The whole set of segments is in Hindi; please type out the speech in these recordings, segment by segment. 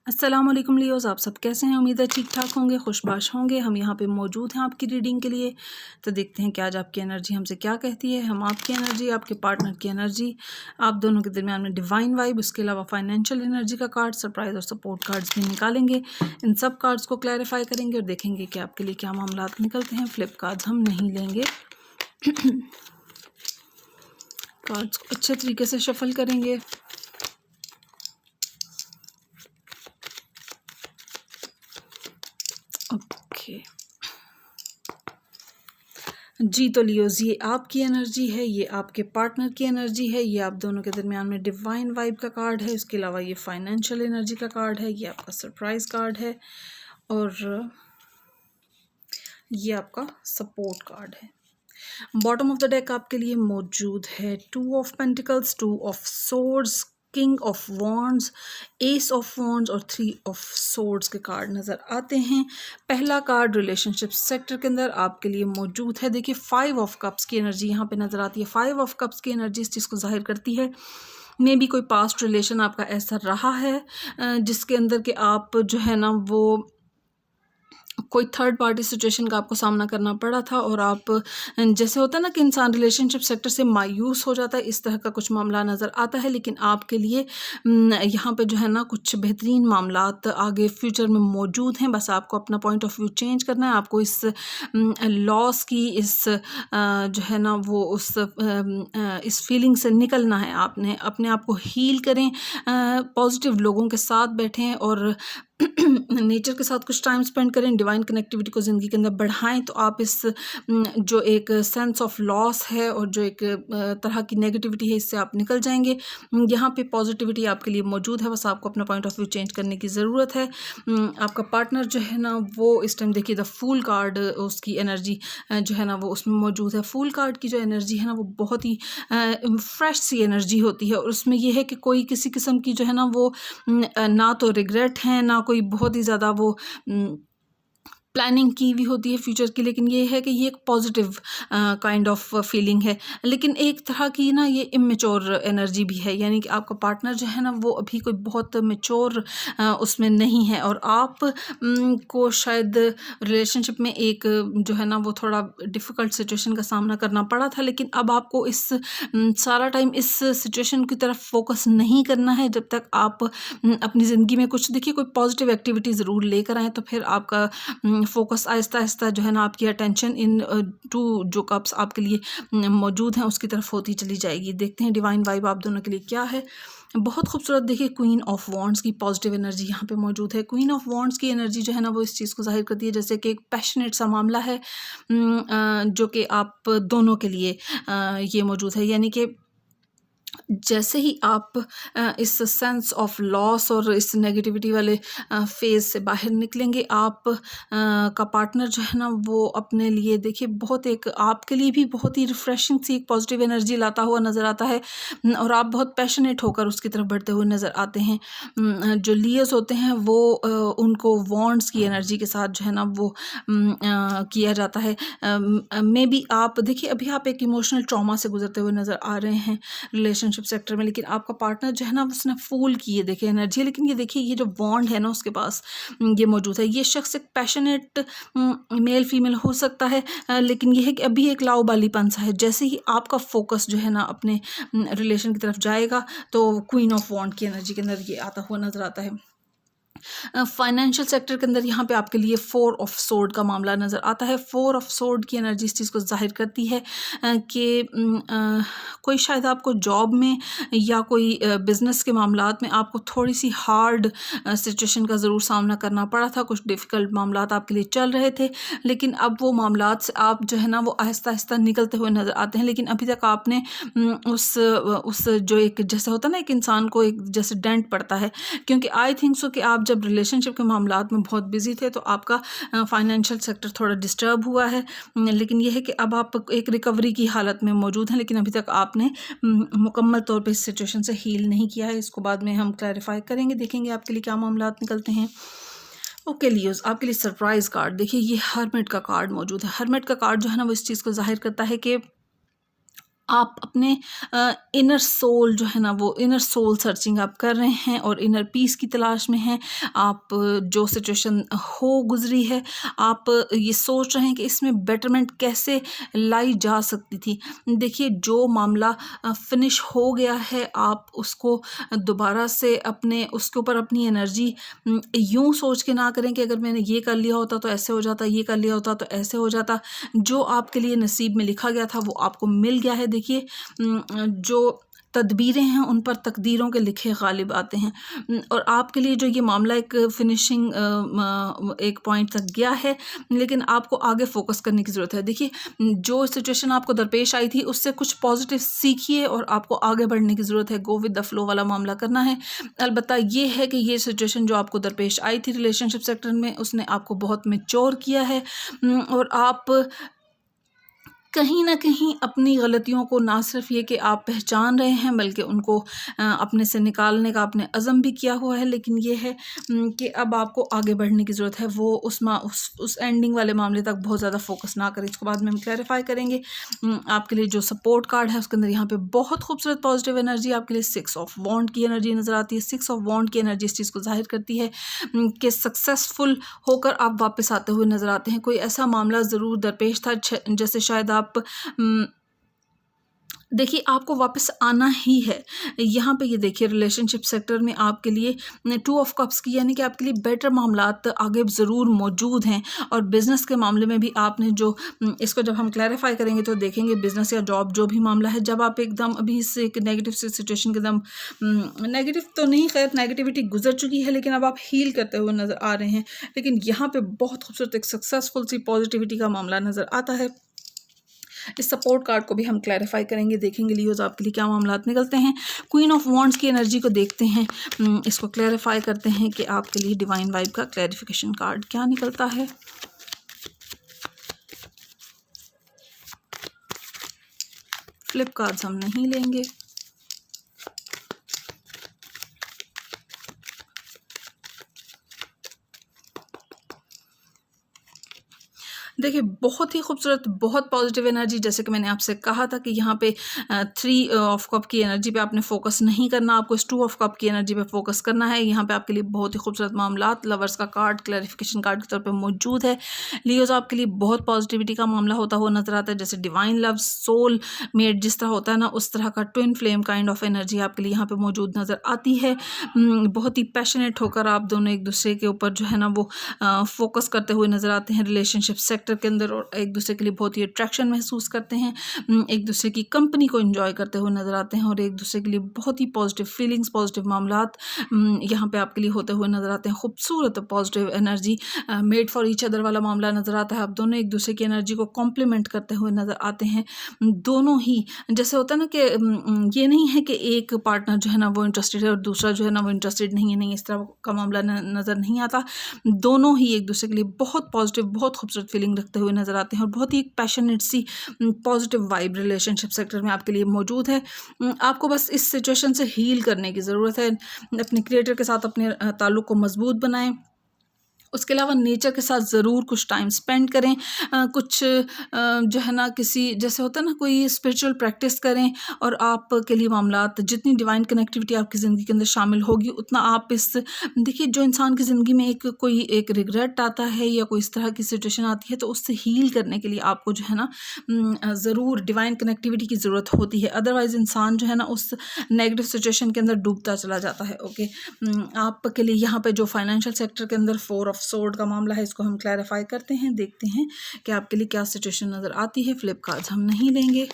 अस्सलाम वालेकुम लियोज़, आप सब कैसे हैं? उम्मीद है ठीक-ठाक होंगे, खुशबाश होंगे। हम यहाँ पे मौजूद हैं आपकी रीडिंग के लिए। तो देखते हैं कि आज आपकी एनर्जी हमसे क्या कहती है। हम आपकी एनर्जी, आपके पार्टनर की एनर्जी, आप दोनों के दरमियान में डिवाइन वाइब, उसके अलावा फाइनेंशियल एनर्जी का कार्ड, सरप्राइज़ और सपोर्ट कार्ड्स भी निकालेंगे। इन सब कार्ड्स को क्लैरिफाई करेंगे और देखेंगे कि आपके लिए क्या मामलात निकलते हैं। फ्लिप कार्ड्स हम नहीं लेंगे। कार्ड्स को अच्छे तरीके से शफल करेंगे। ओके जी, तो लियोज़, ये आपकी एनर्जी है, ये आपके पार्टनर की एनर्जी है, ये आप दोनों के दरमियान में डिवाइन वाइब का कार्ड है। इसके अलावा ये फाइनेंशियल एनर्जी का कार्ड है, ये आपका सरप्राइज कार्ड है और ये आपका सपोर्ट कार्ड है। बॉटम ऑफ द डेक आपके लिए मौजूद है 2 of pentacles, 2 of swords, king of wands, S of wands और 3 ऑफ सोर्ड्स के कार्ड नज़र आते हैं। पहला कार्ड रिलेशनशिप सेक्टर के अंदर आपके लिए मौजूद है। देखिए 5 ऑफ कप्स की एनर्जी यहाँ पे नज़र आती है। 5 ऑफ कप्स की एनर्जी इस चीज़ को जाहिर करती है मे बी कोई पास्ट रिलेशन आपका ऐसा रहा है जिसके अंदर कि आप जो है ना वो कोई थर्ड पार्टी सिचुएशन का आपको सामना करना पड़ा था और आप जैसे होता है ना कि इंसान रिलेशनशिप सेक्टर से मायूस हो जाता है, इस तरह का कुछ मामला नज़र आता है। लेकिन आपके लिए यहाँ पे जो है ना कुछ बेहतरीन मामलात आगे फ्यूचर में मौजूद हैं। बस आपको अपना पॉइंट ऑफ व्यू चेंज करना है। आपको इस लॉस की जो है ना वो इस फीलिंग से निकलना है। आपने अपने आप को हील करें, पॉजिटिव लोगों के साथ बैठें और नेचर के साथ कुछ टाइम स्पेंड करें, डिवाइन कनेक्टिविटी को ज़िंदगी के अंदर बढ़ाएं। तो आप इस जो एक सेंस ऑफ लॉस है और जो एक तरह की नेगेटिविटी है, इससे आप निकल जाएंगे। यहाँ पे पॉजिटिविटी आपके लिए मौजूद है, बस आपको अपना पॉइंट ऑफ व्यू चेंज करने की ज़रूरत है। आपका पार्टनर जो है ना वो इस टाइम देखिए द फूल कार्ड, उसकी एनर्जी जो है ना वो उसमें मौजूद है। फूल कार्ड की जो एनर्जी है ना वो बहुत ही फ्रेश सी एनर्जी होती है और उसमें यह है कि कोई किसी किस्म की जो है ना वो ना तो रिग्रेट है, ना कोई बहुत ही ज़्यादा वो प्लानिंग की हुई होती है फ्यूचर की। लेकिन ये है कि ये एक पॉजिटिव काइंड ऑफ फीलिंग है। लेकिन एक तरह की ना ये इमेच्योर एनर्जी भी है, यानी कि आपका पार्टनर जो है ना वो अभी कोई बहुत मेच्योर उसमें नहीं है और आप को शायद रिलेशनशिप में एक जो है ना वो थोड़ा डिफ़िकल्ट सिचुएशन का सामना करना पड़ा था। लेकिन अब आपको इस सारा टाइम इस सिचुएशन की तरफ फोकस नहीं करना है। जब तक आप अपनी ज़िंदगी में कुछ देखिए कोई पॉजिटिव एक्टिविटी ज़रूर लेकर आएँ, तो फिर आपका फोकस आहिस्ता आहिस्ता जो है ना आपकी अटेंशन इन 2 जो कप्स आपके लिए मौजूद हैं उसकी तरफ होती चली जाएगी। देखते हैं डिवाइन वाइब आप दोनों के लिए क्या है। बहुत खूबसूरत देखिए क्वीन ऑफ वॉन्ड्स की पॉजिटिव एनर्जी यहाँ पे मौजूद है। क्वीन ऑफ वॉन्ड्स की एनर्जी जो है ना वो इस चीज़ को जाहिर करती है जैसे कि एक पैशनेट सा मामला है जो कि आप दोनों के लिए ये मौजूद है। यानी कि जैसे ही आप इस सेंस ऑफ लॉस और इस नेगेटिविटी वाले फेज़ से बाहर निकलेंगे, आप का पार्टनर जो है ना वो अपने लिए देखिए बहुत एक आपके लिए भी बहुत ही रिफ़्रेशिंग सी एक पॉजिटिव एनर्जी लाता हुआ नज़र आता है और आप बहुत पैशनेट होकर उसकी तरफ बढ़ते हुए नज़र आते हैं। जो लियर्स होते हैं वो उनको वॉन्ड्स की एनर्जी के साथ जो है ना वो किया जाता है। मे बी आप देखिए अभी आप एक इमोशनल ट्रॉमा से गुजरते हुए नज़र आ रहे हैं रिलेशनशिप सेक्टर में, लेकिन आपका पार्टनर जो है ना उसने फूल की ये देखिए एनर्जी। लेकिन ये देखिए ये जो बॉन्ड है ना उसके पास ये मौजूद है। ये शख्स एक पैशनेट मेल फीमेल हो सकता है, लेकिन ये है कि अभी एक लाउबालीपन सा है। जैसे ही आपका फोकस जो है ना अपने रिलेशन की तरफ जाएगा तो क्वीन ऑफ वॉन्ड की एनर्जी के अंदर ये आता हुआ नज़र आता है। फाइनेंशियल सेक्टर के अंदर यहाँ पे आपके लिए 4 ऑफ सोर्ड का मामला नज़र आता है। 4 ऑफ सोर्ड की एनर्जी इस चीज़ को जाहिर करती है कि कोई शायद आपको जॉब में या कोई बिज़नेस के मामलात में आपको थोड़ी सी हार्ड सिचुएशन का ज़रूर सामना करना पड़ा था। कुछ डिफ़िकल्ट मामलात आपके लिए चल रहे थे, लेकिन अब वो मामलात से आप जो है ना वो आहिस्ता आहिस्ता निकलते हुए नज़र आते हैं। लेकिन अभी तक आपने उस जो एक जैसे होता है ना एक इंसान को एक जैसे डेंट पड़ता है, क्योंकि आई थिंक सो कि आप जब रिलेशनशिप के मामलात में बहुत बिजी थे तो आपका फाइनेंशियल सेक्टर थोड़ा डिस्टर्ब हुआ है। लेकिन यह है कि अब आप एक रिकवरी की हालत में मौजूद हैं, लेकिन अभी तक आपने मुकम्मल तौर पे इस सिचुएशन से हील नहीं किया है। इसको बाद में हम क्लैरिफाई करेंगे, देखेंगे आपके लिए क्या मामलात निकलते हैं। ओके लियोस, आपके लिए सरप्राइज कार्ड देखिए ये हर्मिट का कार्ड मौजूद है। हर्मिट का कार्ड जो है ना वो इस चीज़ को जाहिर करता है कि आप अपने इनर सोल जो है ना, वो इनर सोल सर्चिंग आप कर रहे हैं और इनर पीस की तलाश में हैं। आप जो सिचुएशन हो गुजरी है, आप ये सोच रहे हैं कि इसमें बेटरमेंट कैसे लाई जा सकती थी। देखिए, जो मामला फिनिश हो गया है, आप उसको दोबारा से अपने उसके ऊपर अपनी एनर्जी यूँ सोच के ना करें कि अगर मैंने ये कर लिया होता तो ऐसे हो जाता, ये कर लिया होता तो ऐसे हो जाता। जो आपके लिए नसीब में लिखा गया था वो आपको मिल गया है। देखिए, जो तदबीरें हैं उन पर तकदीरों के लिखे गालिब आते हैं। और आपके लिए जो ये मामला एक फिनिशिंग एक पॉइंट तक गया है, लेकिन आपको आगे फोकस करने की ज़रूरत है। देखिए, जो सिचुएशन आपको दरपेश आई थी उससे कुछ पॉजिटिव सीखिए और आपको आगे बढ़ने की ज़रूरत है। गो विद द फ्लो वाला मामला करना है। अलबत्ता ये है कि ये सिचुएशन जो आपको दरपेश आई थी रिलेशनशिप सेक्टर में, उसने आपको बहुत मैच्योर किया है। और आप कहीं न कहीं अपनी गलतियों को ना सिर्फ़ ये कि आप पहचान रहे हैं, बल्कि उनको अपने से निकालने का आपने अज़म भी किया हुआ है। लेकिन ये है कि अब आपको आगे बढ़ने की ज़रूरत है। वो उस एंडिंग वाले मामले तक बहुत ज़्यादा फ़ोकस ना करें। इसको बाद में हम क्लैरिफ़ाई करेंगे। आपके लिए जो सपोर्ट कार्ड है उसके अंदर यहाँ पे बहुत खूबसूरत पॉज़िटिव एनर्जी आपके लिए 6 ऑफ वॉन्ड की एनर्जी नज़र आती है। 6 ऑफ वॉन्ड की एनर्जी इस चीज़ को ज़ाहिर करती है कि सक्सेसफुल होकर आप वापस आते हुए नज़र आते हैं। कोई ऐसा मामला ज़रूर दरपेश था जैसे शायद आप देखिए, आपको वापस आना ही है। यहाँ पे ये देखिए, रिलेशनशिप सेक्टर में आपके लिए 2 ऑफ कप्स की, यानी कि आपके लिए बेटर मामलात आगे ज़रूर मौजूद हैं। और बिज़नेस के मामले में भी आपने जो इसको जब हम क्लैरिफ़ाई करेंगे तो देखेंगे, बिज़नेस या जॉब जो भी मामला है, जब आप एकदम अभी इस एक नेगेटिव सिचुएशन के एकदम नेगेटिव तो नहीं, खैर नेगेटिविटी गुजर चुकी है, लेकिन अब आप हील करते हुए नज़र आ रहे हैं। लेकिन यहाँ पे बहुत खूबसूरत एक सक्सेसफुल सी पॉजिटिविटी का मामला नज़र आता है। इस सपोर्ट कार्ड को भी हम क्लैरिफाई करेंगे, देखेंगे लियोज आपके लिए क्या मामलात निकलते हैं। क्वीन ऑफ वॉन्ड्स की एनर्जी को देखते हैं, इसको क्लैरिफाई करते हैं कि आपके लिए डिवाइन वाइब का क्लैरिफिकेशन कार्ड क्या निकलता है। फ्लिप कार्ड्स हम नहीं लेंगे। देखिए, बहुत ही खूबसूरत, बहुत पॉजिटिव एनर्जी। जैसे कि मैंने आपसे कहा था कि यहाँ पे 3 ऑफ कप की एनर्जी पे आपने फोकस नहीं करना, आपको इस 2 ऑफ कप की एनर्जी पे फोकस करना है। यहाँ पे आपके लिए बहुत ही खूबसूरत मामलात, लवर्स का कार्ड क्लैरिफिकेशन कार्ड के तौर पे मौजूद है। लियोज आपके लिए बहुत पॉजिटिविटी का मामला होता हुआ नजर आता है। जैसे डिवाइन लव, सोल मेट जिस तरह होता है ना, उस तरह का twin flame kind of energy आपके लिए यहाँ पे मौजूद नज़र आती है। बहुत ही पैशनेट होकर आप दोनों एक दूसरे के ऊपर जो है ना वो फोकस करते हुए नज़र आते हैं रिलेशनशिप सेक्टर के अंदर, और एक दूसरे के लिए बहुत ही अट्रैक्शन महसूस करते हैं। एक दूसरे की कंपनी को एंजॉय करते हुए नज़र आते हैं और एक दूसरे के लिए बहुत ही पॉजिटिव फीलिंग्स, पॉजिटिव मामलात यहाँ पे आपके लिए होते हुए नज़र आते हैं। खूबसूरत positive energy, made for each other वाला मामला नज़र आता है। आप दोनों एक दूसरे की एनर्जी को कॉम्प्लीमेंट करते हुए नज़र आते हैं। दोनों ही, जैसे होता है ना कि ये नहीं है कि एक पार्टनर जो है ना वो इंटरेस्टेड है और दूसरा जो है ना वो इंटरेस्टेड नहीं है, नहीं, इस तरह का मामला नज़र नहीं आता। दोनों ही एक दूसरे के लिए बहुत पॉजिटिव, बहुत खूबसूरत फीलिंग रखते हुए नज़र आते हैं और बहुत ही एक पैशनेट सी पॉजिटिव वाइब रिलेशनशिप सेक्टर में आपके लिए मौजूद है। आपको बस इस सिचुएशन से हील करने की ज़रूरत है। अपने क्रिएटर के साथ अपने ताल्लुक़ को मजबूत बनाएं। उसके अलावा नेचर के साथ ज़रूर कुछ टाइम स्पेंड करें। कुछ जो है ना, किसी जैसे होता है ना, कोई स्पिरिचुअल प्रैक्टिस करें। और आपके लिए मामलात, जितनी डिवाइन कनेक्टिविटी आपकी ज़िंदगी के अंदर शामिल होगी, उतना आप इस, देखिए, जो इंसान की ज़िंदगी में कोई एक रिग्रेट आता है या कोई इस तरह की सिचुएशन आती है, तो उससे हील करने के लिए आपको जो है ना ज़रूर डिवाइन कनेक्टिविटी की ज़रूरत होती है। अदरवाइज़ इंसान जो है ना उस नेगेटिव सिचुएशन के अंदर डूबता चला जाता है। ओके, आपके लिए यहाँ पे जो फाइनेंशियल सेक्टर के अंदर 4 ऑफ सोर्ड का मामला है, इसको हम क्लैरिफाई करते हैं, देखते हैं कि आपके लिए क्या सिचुएशन नज़र आती है। फ्लिप कार्ड्स हम नहीं लेंगे।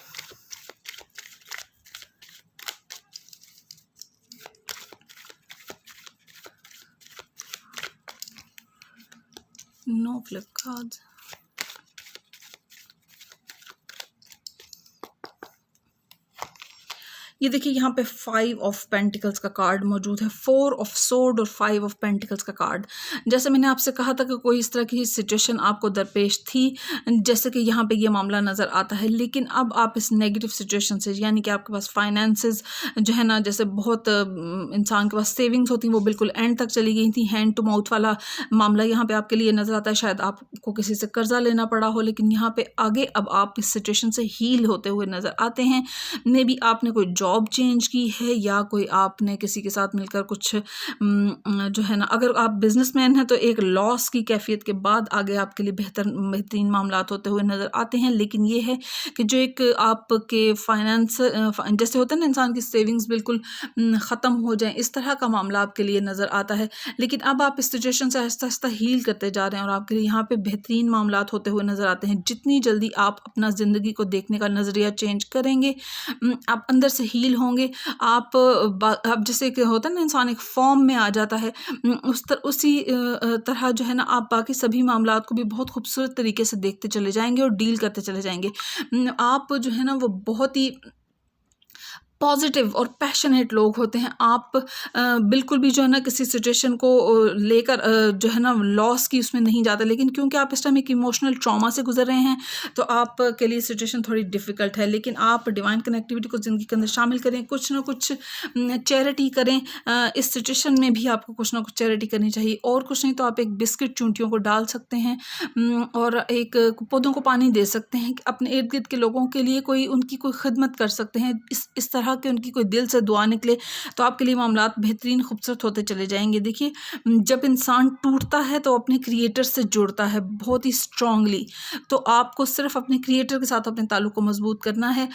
No flip cards. ये देखिए यहाँ पे 5 ऑफ पेंटिकल्स का कार्ड मौजूद है, 4 ऑफ सोर्ड और 5 ऑफ पेंटिकल्स का कार्ड। जैसे मैंने आपसे कहा था कि कोई इस तरह की सिचुएशन आपको दरपेश थी, जैसे कि यहाँ पे ये मामला नज़र आता है, लेकिन अब आप इस नेगेटिव सिचुएशन से, यानी कि आपके पास फाइनेंसेस जो है ना, जैसे बहुत इंसान के पास सेविंग्स होती हैं वो बिल्कुल एंड तक चली गई थी, हैंड टू माउथ वाला मामला यहाँ पे आपके लिए नज़र आता है। शायद आपको किसी से कर्जा लेना पड़ा हो, लेकिन यहाँ पे आगे अब आप इस सिचुएशन से हील होते हुए नज़र आते हैं। मे बी आपने कोई जॉब चेंज की है, या कोई आपने किसी के साथ मिलकर कुछ जो है ना, अगर आप बिजनेसमैन हैं तो एक लॉस की कैफियत के बाद आगे आपके लिए बेहतरीन मामला होते हुए नज़र आते हैं। लेकिन ये है कि जो एक आपके फाइनेंस जैसे होता है ना, इंसान की सेविंग्स बिल्कुल ख़त्म हो जाए, इस तरह का मामला आपके लिए नज़र आता है। लेकिन अब आप इस सिचुएशन से आहिस्ता आहिस्ता हील करते जा रहे हैं और आपके लिए यहाँ पे बेहतरीन मामला होते हुए नज़र आते हैं। जितनी जल्दी आप अपना ज़िंदगी को देखने का नज़रिया चेंज करेंगे, आप अंदर से हील होंगे। आप जैसे कि होता है ना, इंसान एक फॉर्म में आ जाता है, उसी तरह जो है ना, आप बाकी सभी मामलात को भी बहुत खूबसूरत तरीके से देखते चले जाएंगे और डील करते चले जाएंगे। आप जो है ना वो बहुत ही पॉजिटिव और पैशनेट लोग होते हैं। आप बिल्कुल भी जो है ना किसी सिचुएशन को लेकर जो है ना लॉस की उसमें नहीं जाते, लेकिन क्योंकि आप इस टाइम एक इमोशनल ट्रॉमा से गुजर रहे हैं तो आपके लिए सिचुएशन थोड़ी डिफ़िकल्ट है। लेकिन आप डिवाइन कनेक्टिविटी को ज़िंदगी के अंदर शामिल करें, कुछ ना कुछ चैरिटी करें। इस सिचुएशन में भी आपको कुछ ना कुछ चैरिटी करनी चाहिए, और कुछ नहीं तो आप एक बिस्किट चूंटियों को डाल सकते हैं और एक पौधों को पानी दे सकते हैं। अपने इर्द गिर्द के लोगों के लिए उनकी कोई खिदमत कर सकते हैं। इस तरह के उनकी कोई दिल से दुआ निकले तो आपके लिए मामलात बेहतरीन खूबसूरत होते चले जाएंगे। देखिए, जब इंसान टूटता है तो अपने क्रिएटर से जुड़ता है बहुत ही स्ट्रांगली। तो आपको सिर्फ अपने क्रिएटर के साथ अपने ताल्लुक को मजबूत करना है।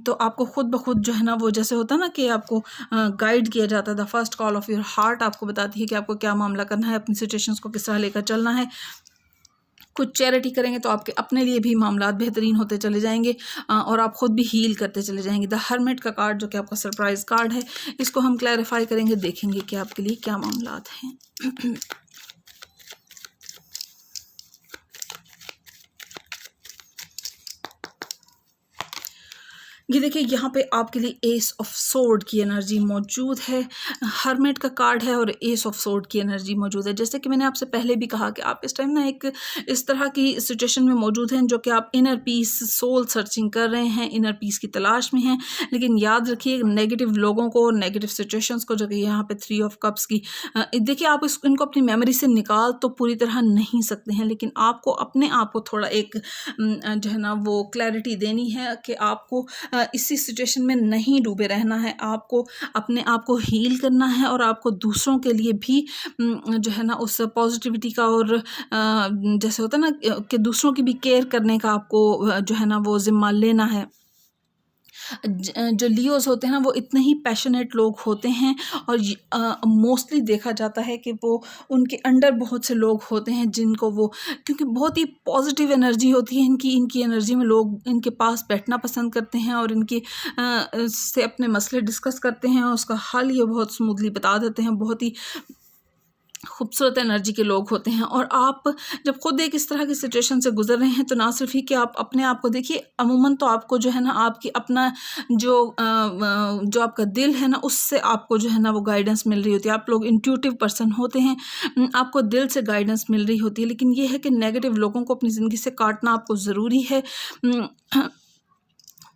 तो आपको खुद ब खुद जो है ना, वो जैसे होता है ना कि आपको गाइड किया जाता है। The first call of your heart आपको बताती है कि आपको क्या मामला करना है, अपनी सिचुएशंस को किस तरह लेकर चलना है। कुछ चैरिटी करेंगे तो आपके अपने लिए भी मामलात बेहतरीन होते चले जाएंगे और आप ख़ुद भी हील करते चले जाएंगे। द हर्मिट का कार्ड जो कि आपका सरप्राइज़ कार्ड है, इसको हम क्लैरिफाई करेंगे, देखेंगे कि आपके लिए क्या मामलात हैं। ये देखिए, यहाँ पे आपके लिए एस ऑफ सोर्ड की एनर्जी मौजूद है, हर्मिट का कार्ड है और एस ऑफ सोर्ड की एनर्जी मौजूद है। जैसे कि मैंने आपसे पहले भी कहा कि आप इस टाइम ना एक इस तरह की सिचुएशन में मौजूद हैं जो कि आप इनर पीस, सोल सर्चिंग कर रहे हैं, इनर पीस की तलाश में हैं। लेकिन याद रखिए, नेगेटिव लोगों को, नेगेटिव सिचुएशंस को, जो कि यहाँ पे 3 ऑफ कप्स की, देखिए आप इनको अपनी मेमोरी से निकाल तो पूरी तरह नहीं सकते हैं, लेकिन आपको अपने आप को थोड़ा एक जो है ना वो क्लैरिटी देनी है कि आपको इसी सिचुएशन में नहीं डूबे रहना है। आपको अपने आप को हील करना है और आपको दूसरों के लिए भी जो है ना उस पॉजिटिविटी का और जैसे होता है ना कि दूसरों की भी केयर करने का आपको जो है ना वो ज़िम्मा लेना है। जो लियोज़ होते हैं ना, वो इतने ही पैशनेट लोग होते हैं और मोस्टली देखा जाता है कि वो उनके अंडर बहुत से लोग होते हैं जिनको वो, क्योंकि बहुत ही पॉजिटिव एनर्जी होती है इनकी एनर्जी में, लोग इनके पास बैठना पसंद करते हैं और इनकी से अपने मसले डिस्कस करते हैं और उसका हल ये बहुत स्मूथली बता देते हैं। बहुत ही खूबसूरत एनर्जी के लोग होते हैं। और आप जब खुद एक इस तरह की सिचुएशन से गुजर रहे हैं तो ना सिर्फ ही कि आप अपने आप को देखिए, अमूमन तो आपको जो है ना आपकी अपना जो आपका दिल है ना, उससे आपको जो है ना वो गाइडेंस मिल रही होती है। आप लोग इंट्यूटिव पर्सन होते हैं, आपको दिल से गाइडेंस मिल रही होती है। लेकिन ये है कि नेगेटिव लोगों को अपनी ज़िंदगी से काटना आपको ज़रूरी है।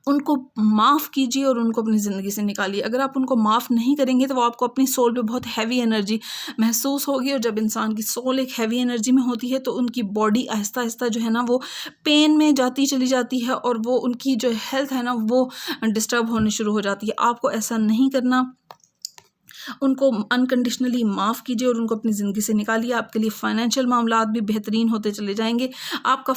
उनको माफ़ कीजिए और उनको अपनी ज़िंदगी से निकालिए। अगर आप उनको माफ़ नहीं करेंगे तो वो आपको अपनी सोल पे बहुत हैवी एनर्जी महसूस होगी, और जब इंसान की सोल एक हैवी एनर्जी में होती है तो उनकी बॉडी आहिस्ता आहिस्ता जो है ना वो पेन में जाती चली जाती है और वो उनकी जो हेल्थ है ना वो डिस्टर्ब होने शुरू हो जाती है। आपको ऐसा नहीं करना। उनको अनकंडीशनली माफ़ कीजिए और उनको अपनी ज़िंदगी से निकालिए। आपके लिए फाइनेंशियल मामलात भी बेहतरीन होते चले जाएंगे। आपका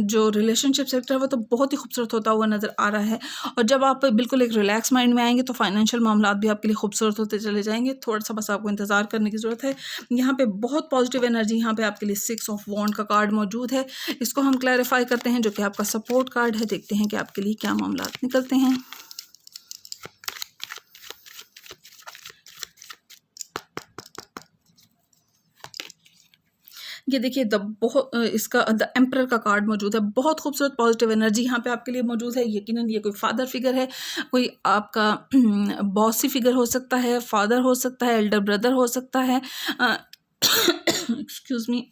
जो रिलेशनशिप सेक्टर है वो तो बहुत ही खूबसूरत होता हुआ नज़र आ रहा है, और जब आप बिल्कुल एक रिलैक्स माइंड में आएंगे तो फाइनेंशियल मामलात भी आपके लिए खूबसूरत होते चले जाएंगे। थोड़ा सा बस आपको इंतज़ार करने की ज़रूरत है। यहाँ पे बहुत पॉजिटिव एनर्जी, यहाँ पे आपके लिए 6 ऑफ वॉन्ड का कार्ड मौजूद है। इसको हम क्लैरिफाई करते हैं, जो कि आपका सपोर्ट कार्ड है। देखते हैं कि आपके लिए क्या मामलात निकलते हैं। ये देखिए बहुत इसका द एम्परर का कार्ड मौजूद है। बहुत खूबसूरत पॉजिटिव एनर्जी यहाँ पे आपके लिए मौजूद है। यकीनन ये कोई फादर फिगर है, कोई आपका बॉसी फिगर हो सकता है, फादर हो सकता है, एल्डर ब्रदर हो सकता है, एक्सक्यूज मी,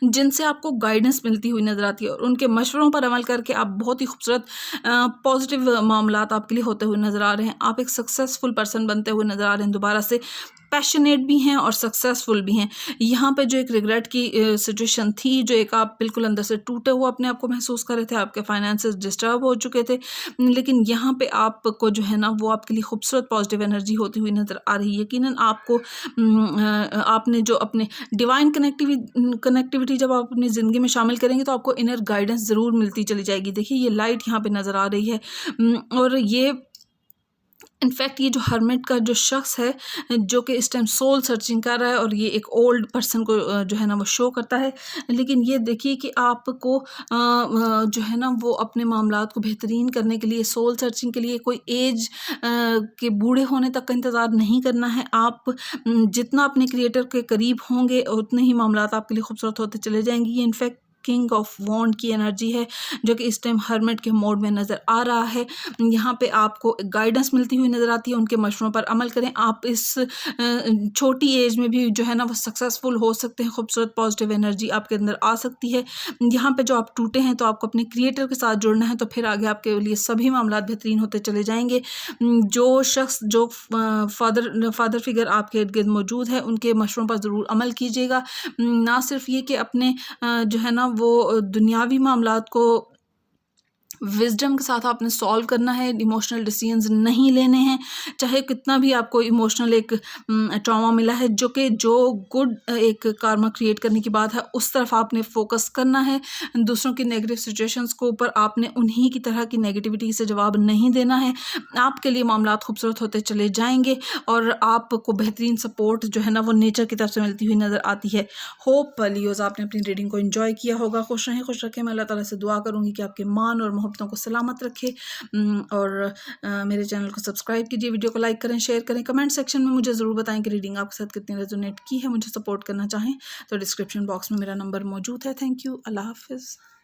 जिनसे आपको गाइडेंस मिलती हुई नज़र आती है और उनके मशवरों पर अमल करके आप बहुत ही खूबसूरत पॉजिटिव मामलात आपके लिए होते हुए नज़र आ रहे हैं। आप एक सक्सेसफुल पर्सन बनते हुए नज़र आ रहे हैं, दोबारा से पैशनेट भी हैं और सक्सेसफुल भी हैं। यहाँ पे जो एक रिग्रेट की सिचुएशन थी, जो एक आप बिल्कुल अंदर से टूटे हुए अपने आप को महसूस कर रहे थे, आपके फाइनेंसेस डिस्टर्ब हो चुके थे, लेकिन यहाँ पे आपको जो है ना वो आपके लिए खूबसूरत पॉजिटिव एनर्जी होती हुई नज़र आ रही है। यकीनन आपको आपने जो अपने डिवाइन कनेक्टिविटी जब आप अपनी ज़िंदगी में शामिल करेंगे तो आपको इनर गाइडेंस ज़रूर मिलती चली जाएगी। देखिए ये लाइट यहाँ पे नज़र आ रही है और ये इनफैक्ट ये जो हर्मिट का जो शख्स है जो कि इस टाइम सोल सर्चिंग कर रहा है और ये एक ओल्ड पर्सन को जो है ना वो शो करता है, लेकिन ये देखिए कि आपको जो है ना वो अपने मामलात को बेहतरीन करने के लिए, सोल सर्चिंग के लिए कोई एज के बूढ़े होने तक का इंतज़ार नहीं करना है। आप जितना अपने क्रिएटर के करीब होंगे उतने ही मामलात आपके लिए खूबसूरत होते चले जाएंगे। ये इनफैक्ट किंग ऑफ वॉन्ड की एनर्जी है जो कि इस टाइम हर्मिट के मोड में नज़र आ रहा है। यहाँ पे आपको गाइडेंस मिलती हुई नज़र आती है, उनके मशवरों पर अमल करें। आप इस छोटी एज में भी जो है ना वो सक्सेसफुल हो सकते हैं, खूबसूरत पॉजिटिव एनर्जी आपके अंदर आ सकती है। यहाँ पे जो आप टूटे हैं तो आपको अपने क्रिएटर के साथ जुड़ना है, तो फिर आगे आपके लिए सभी मामला बेहतरीन होते चले जाएंगे। जो शख्स जो फादर फिगर आपके इर्द गिर्द मौजूद है उनके मशवरों पर ज़रूर अमल कीजिएगा। ना सिर्फ ये कि अपने जो है ना वो दुनियावी मामलात को विजडम के साथ आपने सॉल्व करना है, इमोशनल डिसीजंस नहीं लेने हैं, चाहे कितना भी आपको इमोशनल एक ट्रॉमा मिला है, जो गुड एक कार्मा क्रिएट करने की बात है उस तरफ आपने फोकस करना है। दूसरों की नेगेटिव सिचुएशंस को ऊपर आपने उन्हीं की तरह की नेगेटिविटी से जवाब नहीं देना है। आपके लिए मामलात खूबसूरत होते चले जाएंगे और आपको बेहतरीन सपोर्ट जो है ना वो नेचर की तरफ से मिलती हुई नज़र आती है। होप लियोज आपने अपनी रीडिंग को एंजॉय किया होगा। खुश रहें, खुश रखें। मैं अल्लाह ताला से दुआ करूँगी कि आपके मान और मोहब्बतों को सलामत रखे और मेरे चैनल को सब्सक्राइब कीजिए, वीडियो को लाइक करें, शेयर करें। कमेंट सेक्शन में मुझे ज़रूर बताएं कि रीडिंग आपके साथ कितनी रेजोनेट की है। मुझे सपोर्ट करना चाहें तो डिस्क्रिप्शन बॉक्स में मेरा नंबर मौजूद है। Thank you. अल्लाह हाफिज़।